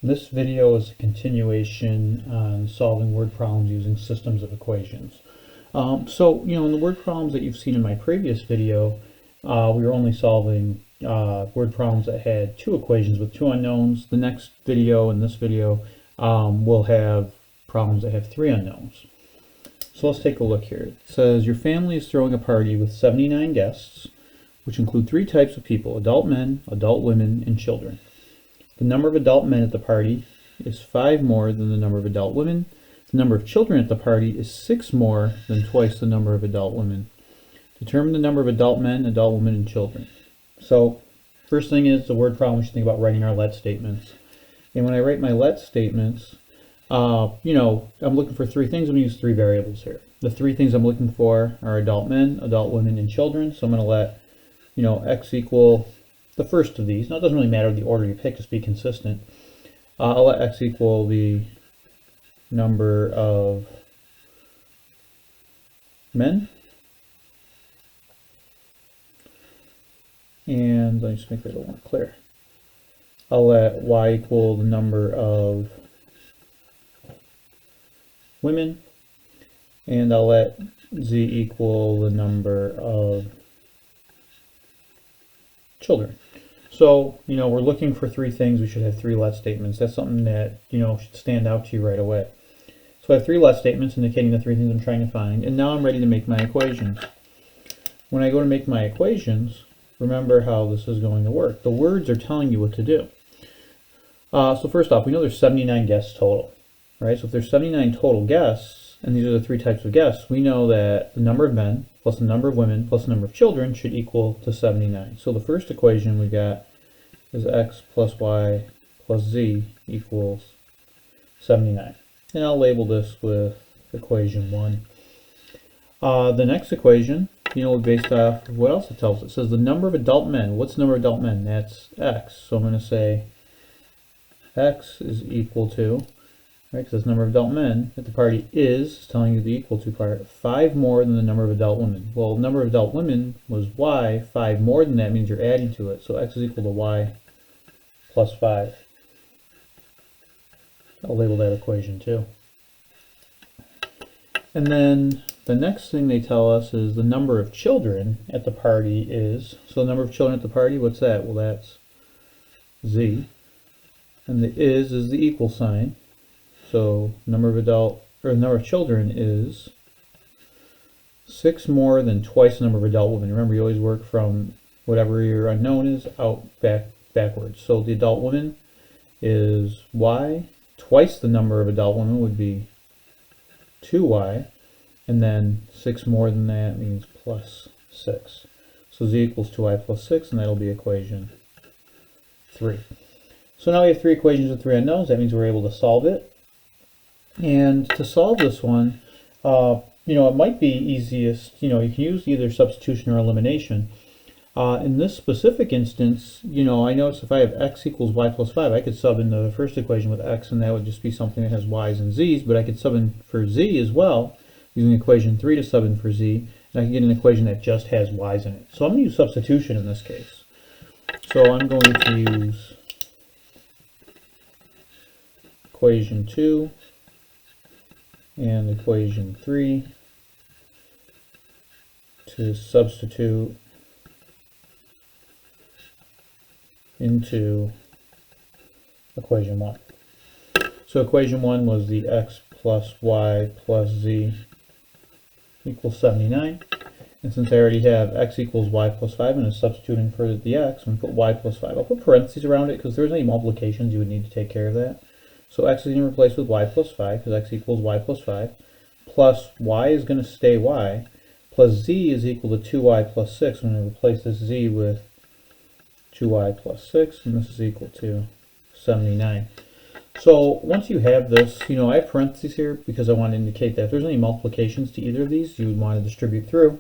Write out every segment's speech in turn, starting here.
This video is a continuation on solving word problems using systems of equations. In the word problems that you've seen in my previous video, we were only solving word problems that had two equations with two unknowns. The next video and this video will have problems that have three unknowns. So let's take a look here. It says your family is throwing a party with 79 guests, which include three types of people: adult men, adult women, and children. The number of adult men at the party is 5 more than the number of adult women. The number of children at the party is 6 more than twice the number of adult women. Determine the number of adult men, adult women, and children. So, first thing is the word problem we should think about writing our let statements. And when I write my let statements, I'm looking for three things. I'm going to use three variables here. The three things I'm looking for are adult men, adult women, and children. So I'm going to let, x equal the first of these. Now it doesn't really matter the order you pick, just be consistent. I'll let x equal the number of men. And let me just make that a little more clear. I'll let y equal the number of women. And I'll let z equal the number of children. So, we're looking for three things. We should have three let statements. That's something that, should stand out to you right away. So I have three let statements indicating the three things I'm trying to find. And now I'm ready to make my equations. When I go to make my equations, remember how this is going to work. The words are telling you what to do. So first off, we know there's 79 guests total, right? So if there's 79 total guests, and these are the three types of guests, we know that the number of men plus the number of women plus the number of children should equal to 79. So the first equation we got is x plus y plus z equals 79. And I'll label this with equation 1. The next equation, based off of what else it tells us. It says the number of adult men. What's the number of adult men? That's x. So I'm going to say x is equal to, right, because the number of adult men at the party is telling you the equal to part, 5 more than the number of adult women. Well, the number of adult women was y. 5 more than that means you're adding to it. So x is equal to y plus 5. I'll label that equation 2. And then the next thing they tell us is the number of children at the party is, so the number of children at the party, what's that? Well, that's z. And the is the equal sign. So number of children is 6 more than twice the number of adult women. Remember, you always work from whatever your unknown is out backwards. So the adult woman is y. Twice the number of adult women would be 2y. And then 6 more than that means plus 6. So z equals 2y plus 6, and that'll be equation 3. So now we have three equations with three unknowns. That means we're able to solve it. And to solve this one, it might be easiest, you can use either substitution or elimination. In this specific instance, I notice if I have x equals y plus 5, I could sub in the first equation with x, and that would just be something that has y's and z's, but I could sub in for z as well, using equation 3 to sub in for z, and I can get an equation that just has y's in it. So I'm going to use substitution in this case. So I'm going to use equation 2 and equation 3 to substitute into equation 1. So equation 1 was the x plus y plus z equals 79. And since I already have x equals y plus 5, and I'm substituting for the x, I'm going to put y plus 5. I'll put parentheses around it because if there's any multiplications, you would need to take care of that. So x is going to replace with y plus 5 because x equals y plus 5. Plus y is going to stay y. Plus z is equal to 2y plus 6. I'm going to replace this z with 2y plus 6, and this is equal to 79. So once you have this, I have parentheses here because I want to indicate that if there's any multiplications to either of these, you would want to distribute through.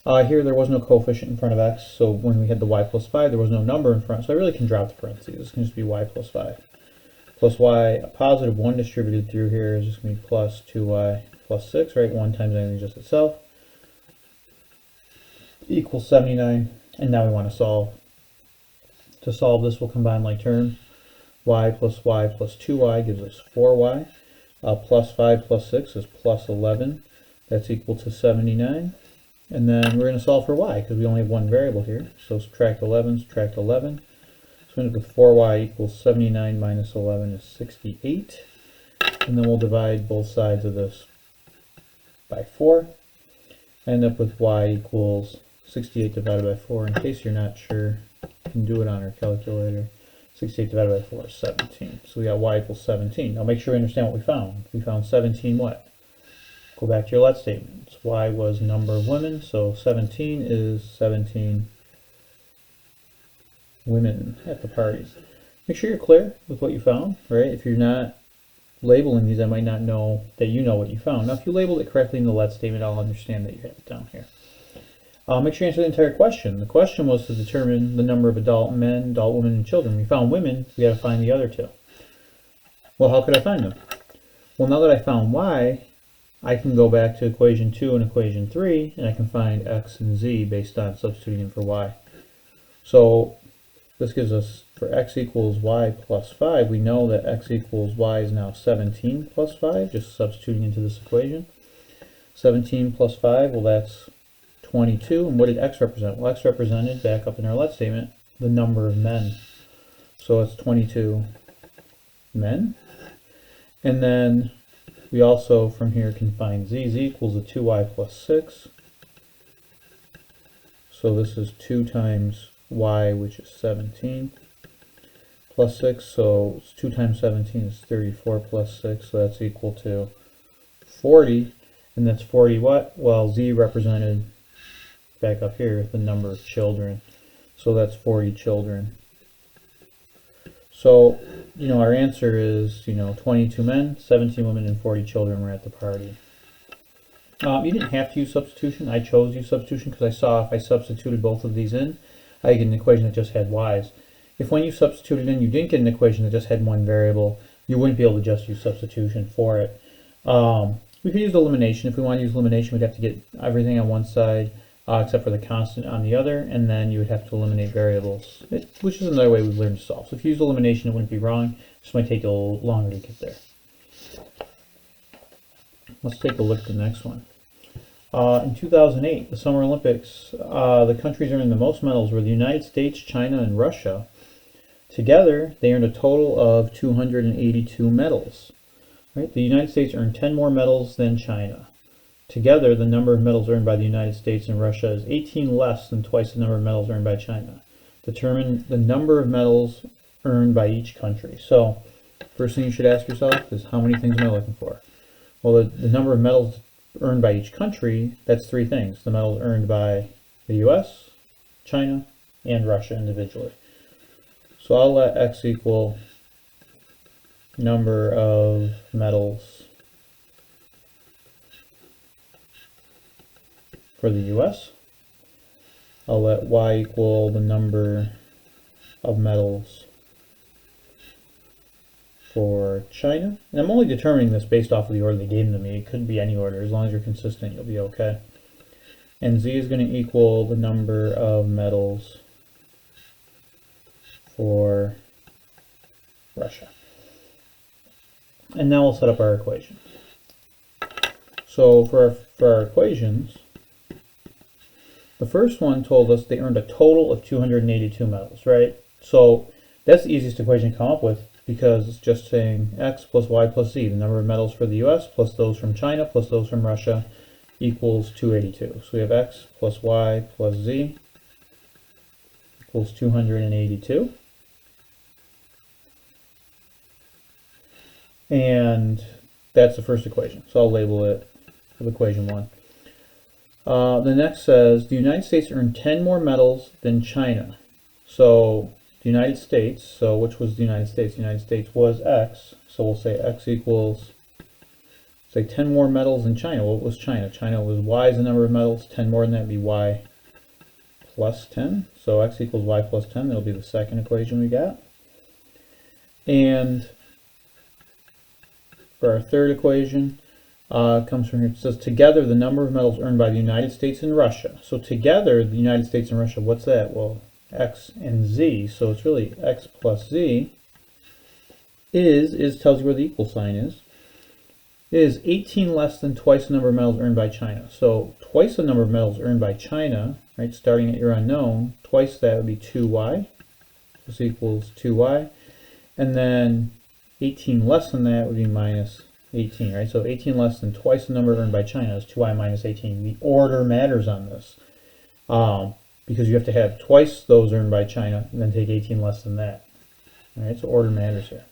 Here there was no coefficient in front of x, so when we had the y plus 5, there was no number in front, so I really can drop the parentheses. This can just be y plus 5. Plus y, a positive 1 distributed through here is just going to be plus 2y plus 6, right? 1 times anything just itself equals 79. And now we want to solve. To solve this, we'll combine like terms. y plus 2y gives us 4y. Plus 5 plus 6 is plus 11. That's equal to 79. And then we're going to solve for y because we only have one variable here. So subtract 11, subtract 11. So we end up with 4y equals 79 minus 11 is 68. And then we'll divide both sides of this by 4. End up with y equals 68 divided by 4. In case you're not sure, you can do it on our calculator. 68 divided by 4 is 17. So we got y equals 17. Now make sure we understand what we found. We found 17 what? Go back to your let statements. Y was number of women, so 17 is 17 women at the party. Make sure you're clear with what you found, right? If you're not labeling these, I might not know that you know what you found. Now if you labeled it correctly in the let statement, I'll understand that you have it down here. Make sure you answer the entire question. The question was to determine the number of adult men, adult women, and children. We found women, we got to find the other two. Well, how could I find them? Well, now that I found y, I can go back to equation 2 and equation 3, and I can find x and z based on substituting in for y. So this gives us, for x equals y plus 5, we know that x equals y is now 17 plus 5, just substituting into this equation. 17 plus 5, well that's 22, and what did x represent? Well, x represented, back up in our let statement, the number of men. So it's 22 men. And then we also, from here, can find z. Z equals a 2y plus 6. So this is 2 times y, which is 17, plus 6. So it's 2 times 17 is 34 plus 6. So that's equal to 40. And that's 40 what? Well, z represented, back up here, the number of children. So that's 40 children. So, you know, our answer is, 22 men, 17 women, and 40 children were at the party. You didn't have to use substitution. I chose to use substitution because I saw if I substituted both of these in, I get an equation that just had y's. If when you substituted in, you didn't get an equation that just had one variable, you wouldn't be able to just use substitution for it. We could use elimination. If we want to use elimination, we'd have to get everything on one side, except for the constant on the other, and then you would have to eliminate variables, which is another way we've learned to solve. So if you use elimination, it wouldn't be wrong. It just might take a little longer to get there. Let's take a look at the next one. In 2008, the Summer Olympics, the countries earning the most medals were the United States, China, and Russia. Together, they earned a total of 282 medals. Right? The United States earned 10 more medals than China. Together, the number of medals earned by the United States and Russia is 18 less than twice the number of medals earned by China. Determine the number of medals earned by each country. So, first thing you should ask yourself is, how many things am I looking for? Well, the number of medals earned by each country, that's 3 things. The medals earned by the US, China, and Russia individually. So I'll let x equal number of medals for the US. I'll let y equal the number of medals for China. And I'm only determining this based off of the order they gave them to me. It could be any order. As long as you're consistent, you'll be okay. And z is going to equal the number of medals for Russia. And now we'll set up our equation. So for our equations, the first one told us they earned a total of 282 medals, right? So that's the easiest equation to come up with because it's just saying x plus y plus z, the number of medals for the US plus those from China plus those from Russia equals 282. So we have x plus y plus z equals 282. And that's the first equation. So I'll label it with equation 1. The next says the United States earned 10 more medals than China. So the United States, so which was the United States? The United States was x. So we'll say x equals, say 10 more medals than China. What was China? China was y is the number of medals. 10 more than that would be y plus 10. So x equals y plus 10. That'll be the second equation we got. And for our third equation, comes from here. It says together the number of medals earned by the United States and Russia. So together, the United States and Russia, what's that? Well, x and z. So it's really x plus z is tells you where the equal sign is. Is 18 less than twice the number of medals earned by China? So twice the number of medals earned by China, right, starting at your unknown, twice that would be 2y. This equals 2y. And then 18 less than that would be minus 18, right? So 18 less than twice the number earned by China is 2y minus 18. The order matters on this because you have to have twice those earned by China and then take 18 less than that. All right, so order matters here.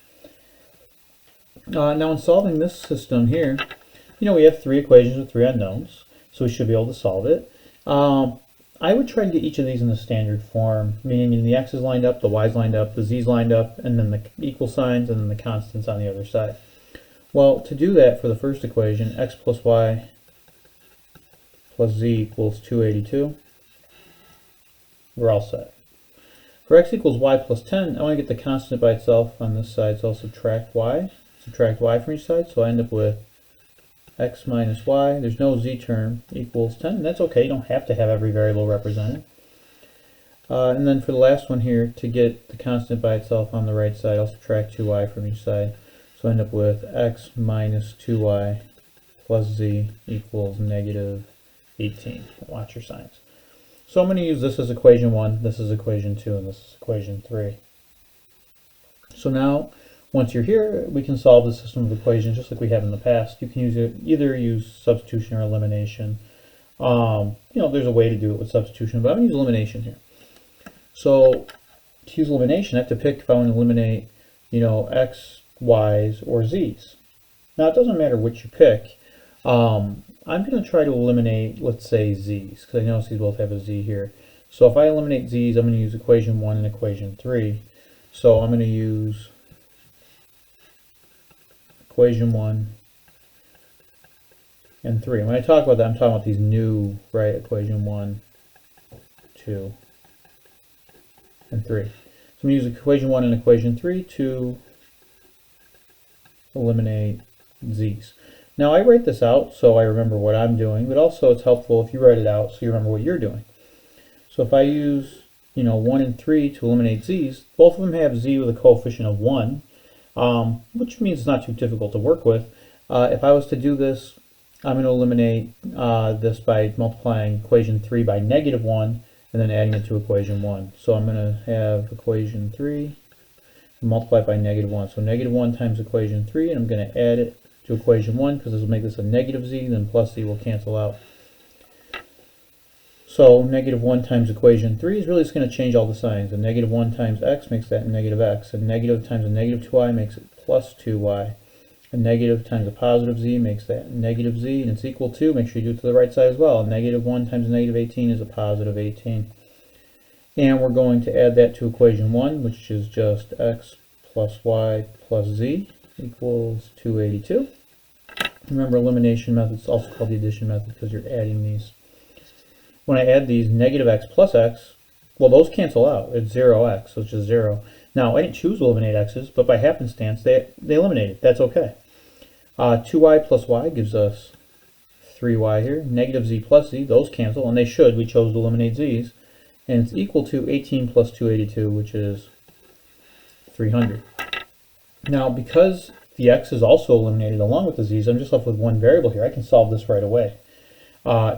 Now in solving this system here, we have 3 equations with 3 unknowns, so we should be able to solve it. I would try to get each of these in the standard form, meaning the x's lined up, the y's lined up, the z's lined up, and then the equal signs, and then the constants on the other side. Well, to do that for the first equation, x plus y plus z equals 282, we're all set. For x equals y plus 10, I want to get the constant by itself on this side, so I'll subtract y from each side, so I end up with x minus y, there's no z term, equals 10, and that's okay, you don't have to have every variable represented. And then for the last one here, to get the constant by itself on the right side, I'll subtract 2y from each side, so I end up with x minus 2y plus z equals negative 18. Watch your signs. So I'm going to use this as equation 1, this is equation 2, and this is equation 3. So now, once you're here, we can solve the system of equations just like we have in the past. You can either use substitution or elimination. There's a way to do it with substitution, but I'm going to use elimination here. So to use elimination, I have to pick if I want to eliminate, x, y's, or z's. Now it doesn't matter which you pick. I'm going to try to eliminate, let's say, z's, because I notice these both have a z here. So if I eliminate z's, I'm going to use equation 1 and equation 3. So I'm going to use equation 1 and 3. And when I talk about that, I'm talking about these new, right, equation 1, 2, and 3. So I'm going to use equation 1 and equation 3 to eliminate z's. Now I write this out so I remember what I'm doing, but also it's helpful if you write it out so you remember what you're doing. So if I use 1 and 3 to eliminate z's, both of them have z with a coefficient of 1, which means it's not too difficult to work with. If I was to do this, I'm going to eliminate this by multiplying equation 3 by negative 1 and then adding it to equation 1. So I'm going to have equation 3 multiplied by negative 1. So negative 1 times equation 3, and I'm going to add it to equation 1 because this will make this a negative z, then plus z will cancel out. So negative 1 times equation 3 is really just going to change all the signs. A negative 1 times x makes that negative x. A negative times a negative 2y makes it plus 2y. A negative times a positive z makes that negative z, and it's equal to, make sure you do it to the right side as well. A negative 1 times a negative 18 is a positive 18. And we're going to add that to equation 1, which is just x plus y plus z equals 282. Remember, elimination method is also called the addition method because you're adding these. When I add these, negative x plus x, well, those cancel out. It's 0x, so it's just 0. Now, I didn't choose to eliminate x's, but by happenstance, they eliminated. That's okay. 2y plus y gives us 3y here. Negative z plus z, those cancel, and they should. We chose to eliminate z's. And it's equal to 18 plus 282, which is 300. Now, because the x is also eliminated along with the z's, I'm just left with one variable here. I can solve this right away.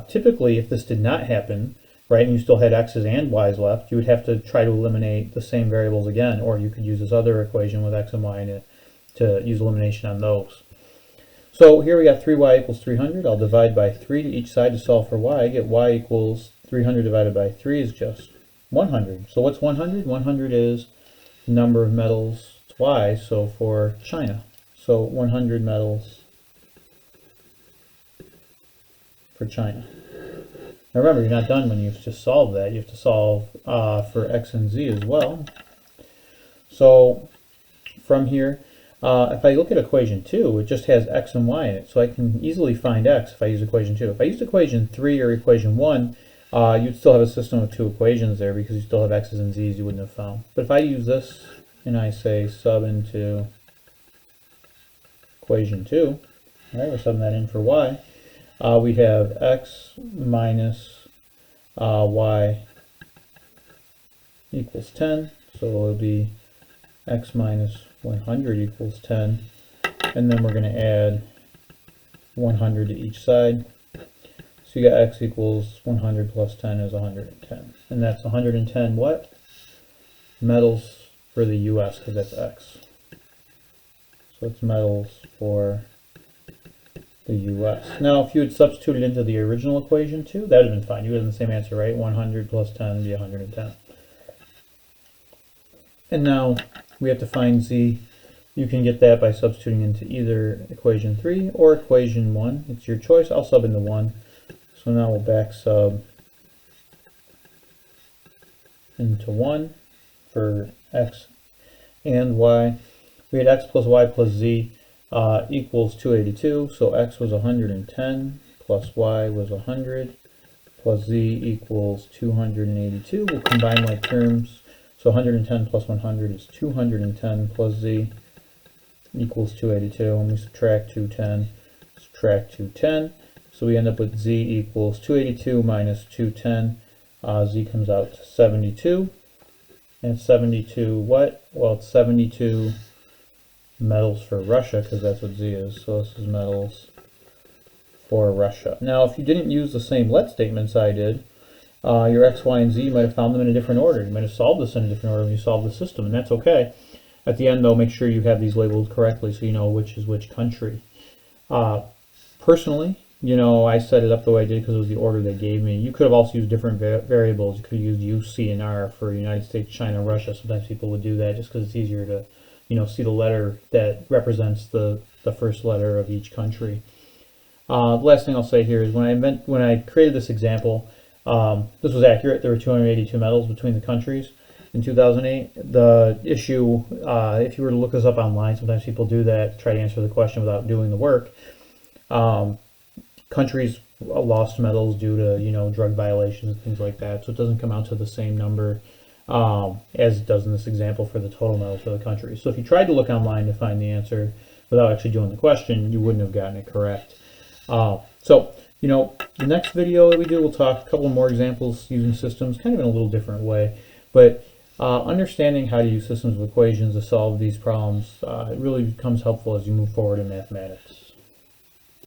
Typically, if this did not happen, right, and you still had x's and y's left, you would have to try to eliminate the same variables again, or you could use this other equation with x and y to use elimination on those. So here we got 3y equals 300. I'll divide by 3 to each side to solve for y. I get y equals 300 divided by 3 is just 100. So what's 100? 100 is the number of medals y, so for China. So 100 medals for China. Now remember, you're not done when you've just solved that. You have to solve for x and z as well. So from here, if I look at equation 2, it just has x and y in it, so I can easily find x if I use equation 2. If I used equation 3 or equation 1, you'd still have a system of 2 equations there because you still have x's and z's you wouldn't have found. But if I use this and I say sub into equation 2, right, we're subbing that in for y, we have x minus y equals 10, so it'll be x minus 100 equals 10, and then we're going to add 100 to each side. So you got x equals 100 plus 10 is 110. And that's 110 what? Metals for the US, because that's x. So it's metals for the US. Now, if you had substituted into the original equation too, that would have been fine. You would have the same answer, right? 100 plus 10 would be 110. And now we have to find z. You can get that by substituting into either equation 3 or equation 1. It's your choice. I'll sub into 1. So now we'll back sub into 1 for x and y. We had x plus y plus z equals 282. So x was 110 plus y was 100 plus z equals 282. We'll combine like terms. So 110 plus 100 is 210 plus z equals 282. And we subtract 210, subtract 210. So we end up with z equals 282 minus 210. Z comes out to 72. And 72 what? Well, it's 72 metals for Russia, because that's what z is. So this is metals for Russia. Now, if you didn't use the same let statements I did, your x, y, and z, you might have found them in a different order. You might have solved this in a different order when you solved the system, and that's okay. At the end, though, make sure you have these labeled correctly so you know which is which country. Personally, you know, I set it up the way I did because it was the order they gave me. You could have also used different variables. You could have used U, C, and R for United States, China, Russia. Sometimes people would do that just because it's easier to, you know, see the letter that represents the first letter of each country. The last thing I'll say here is when I created this example, this was accurate. There were 282 metals between the countries in 2008. The issue, if you were to look this up online, sometimes people do that, try to answer the question without doing the work. Countries lost metals due to, you know, drug violations and things like that, so it doesn't come out to the same number as it does in this example for the total metals for the country. So if you tried to look online to find the answer without actually doing the question, you wouldn't have gotten it correct. So, you know, the next video that we do, we'll talk a couple more examples using systems, kind of in a little different way. But understanding how to use systems of equations to solve these problems, it really becomes helpful as you move forward in mathematics.